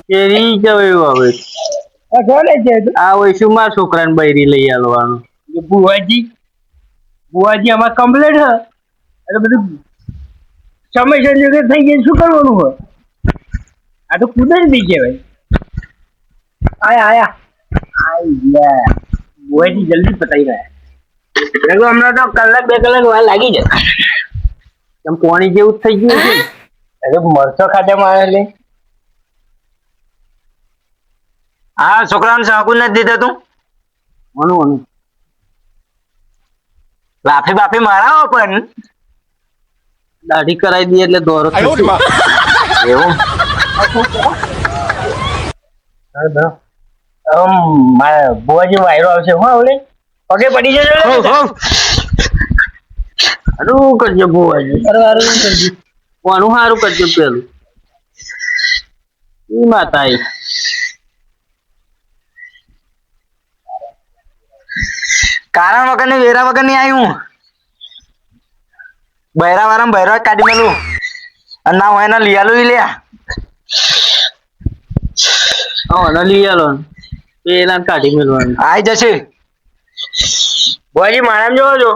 કેરી જવાયું હવે કોને છે આ હોય શું મારા છોકરાને બૈરી લઈ આલવાનું બુવાજી બુવાજી અમાર કમ્પ્લેટ હ એટલે બધું સમયસર જગ્યાએ થઈ જાય શું કરવાનું હોય આ તો કુદરતી કહેવાય આયા આયા બુવાજી જલ્દી પતાઈ રહ્યા હમણાં તો કલાક 2 કલાક વાર લાગી જાય એમ પાણી જેવું જ થઈ ગયું છે એટલે મરચો ખાધે મારે લે હા છોકરાને સાકુ નથી દીધા તું ઓનું લાફી બાફી મારાવો પણ દાઢી કરાવી દઈએ એટલે દોરો થશે. એવું મારા બુવાજી વાયરો આવશે હો આવડે પગે પડી જજો સારું કરજો બુવાજી સારું કરજો કોનું સારું કરજો પેલું ઈ માતા આઈ કારણ વગર ની વેરા વગર ની આવ્યું બૈરા વાળા બૈરા કાઢી મેલું અને ના હોય ને લઈ આલું લ્યા હા લઈ આલો પેલા કાઢી મેળવાનું આઈ જશે બુવાજી મારામ જોવો છો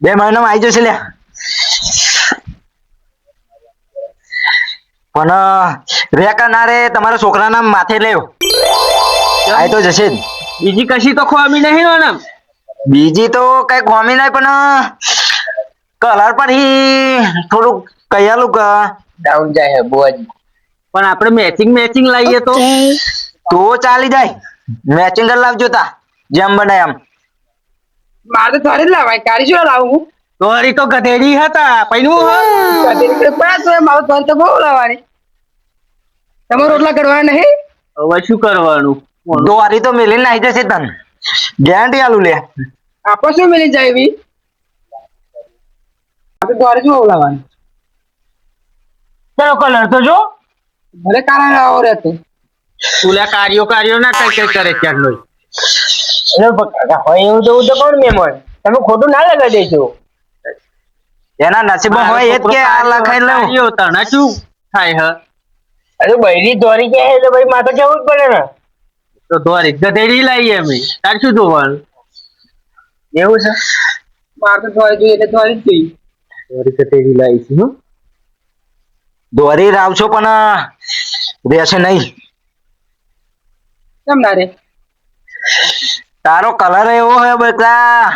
બે મહિનામાં આવી જશે લ્યા પણ રેકા ના રે તમારા છોકરાના માથે લેવ આઈ તો જશે જ બીજી કશી તો ખોમી નહીં ને બીજી તો કઈ ખોમી નહીં પણ કલર પર થોડુંક કહેલું કે ડાઉન જાય બુવાજી પણ આપણે મેચિંગ લાવીએ તો ચાલી જાય મેચિંગ જ લાવજો તા જેમ બને એમ મારે તો થોડી જ લાવાય કારી શું લાવું દોરી તો ગધેડી હતા પૈનું મારે તો બહુ લાવવાની તમારે રોટલા કરવા નહીં હવે શું કરવાનું દોરી તો મેલી નાઈ જશે તને ગેરંટી આલું લે આપો શું મિલી જાય એવી આપણે દોરી જ બહુ લાવવાની ચલો કલર તો જો ભલે કારણ આવો રહેતો તુલા કાર્યો ના કઈ કરે ચાલો હોય એવું તો કોણ મેમન તમે ખોટું ના લગાવી દેશો એના નસીબમાં હોય એ જ કે આ લખાઈ લઉં તને શું થાય હ અરે બૈરી દોરી કે એટલે ભાઈ માથે જવું જ પડે ને તો દોરી ગધેડી લાવીએ અમે તાર શું જોવાનું એવું છે મારે તો દોરી જોઈએ એટલે દોરી જ જોઈએ દોરી ગધેડી લાવી છે દોરી રાવશો પણ રહેશે નહીં કેમ ના રે તારો કલર એવો હોય બેટા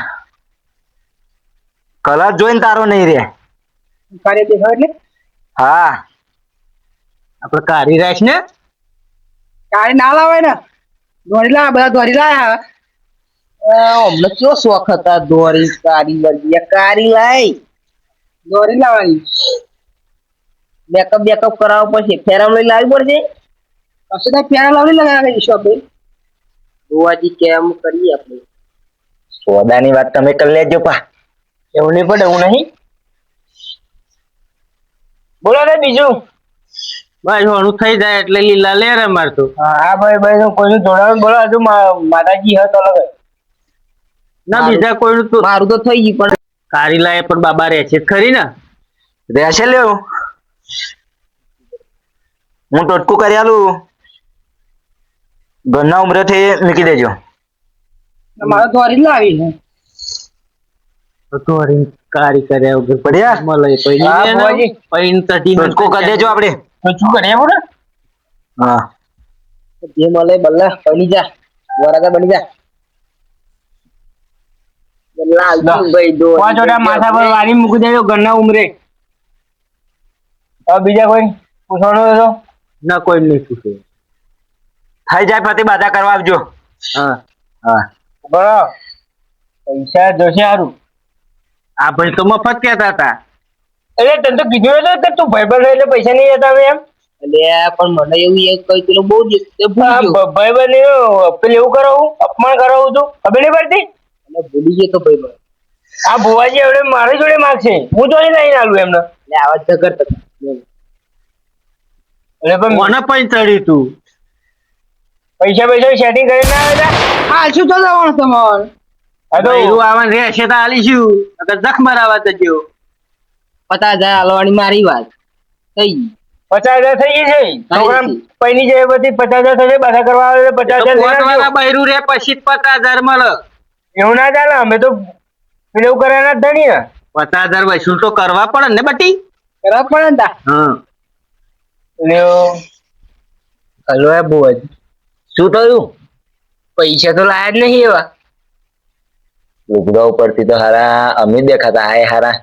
કલર જોઈને તારો નહીં રે કાર્ય દેખાવ એટલે હા આપડે કાઢી રાખ ને કાળી ના લાવાય ને દોરી લાવે બધા દોરી લાયા અમને કયો શોખ હતા દોરી કાળી લાઈ દોરી લાવવાની બેકઅપ કરાવવો પડશે ફેરામ લઈ લાવવી પડશે પછી તો ફેરા લાવડી લગાવી શોપે બુવાજી કેમ કરીએ આપણે સોદાની વાત તમે કરી લેજો પા એવું નહીં પડે એવું નહીં બોલો ને બીજું ભાઈ હોણું થઈ જાય એટલે લીલા લે રે માર તો હા ભાઈ કોઈનું જોડાવાનું બોલો હજુ માતાજી હત અલગ ના બીજા કોઈનું તો મારું તો થઈ ગયું પણ કારી લાય પણ બાબા રહે છે ખરી ને રહેશે લેવું હું ટોટકું કરી આલું ઘરના ઉમરેથી મૂકી દેજો મારે દોરી લાવી દોરી કારી કર્યા વગર પડ્યા મળે પૈન તટી ટોટકું કરી દેજો આપણે તો શું કરીએ બોલે હા જે મળે બલ્લા બની જા વરાગા બની જા માથા પર વારી મૂકી દેજો ઘરના ઉમરે બીજા કોઈ પૂછવાનું હતો ના કોઈ નહીં પૂછે થઈ જાય પતિ બાધા કરવા આવજો હા હા બરો પૈસા જોશે સારું આ ભાઈ તો મફત કહેતા હતા અરે તને તો કીધું એટલે કે તું ભાઈબંધ એટલે પૈસા નહીં હતા એમ એટલે પણ મને એવું કઈ પેલું બહુ ભાઈબંધ પેલું એવું કરાવું અપમાન કરાવું તું ખબર નહીં પડતી એટલે ભૂલી ગયો તો ભાઈબંધ આ ભુવાજી હવે મારી જોડે માગશે હું તો નહીં લઈને આલું એમને એટલે આવાજ તો કરતા એટલે પણ મને પણ ચડી તું પૈસા સેટિંગ કરીને ના આવ્યા શું તો જવાનું તમારે બૈરું આવવાનું રહેશે તો આલીશું નકર જખ મરાવા જજો 50,000 હાલવાની મારી વાત થઈ 50,000 થઈ ગઈ છે છોકરા પૈની જે બધી 50,000 થશે બધા કરવા આવે 50,000 વાળા બૈરું રે પછી 50,000 મળે એવું ના ચાલે અમે તો પેલું કરાના જ ધણી 50,000 વસૂલ તો કરવા પડે ને બટી કરવા પડે ને હા હલો બહુ જ શું થયું પૈસા તો લાયા જ નહીં એવા લુગડા ઉપરથી તો હારા અમીર દેખાતા હાય હારા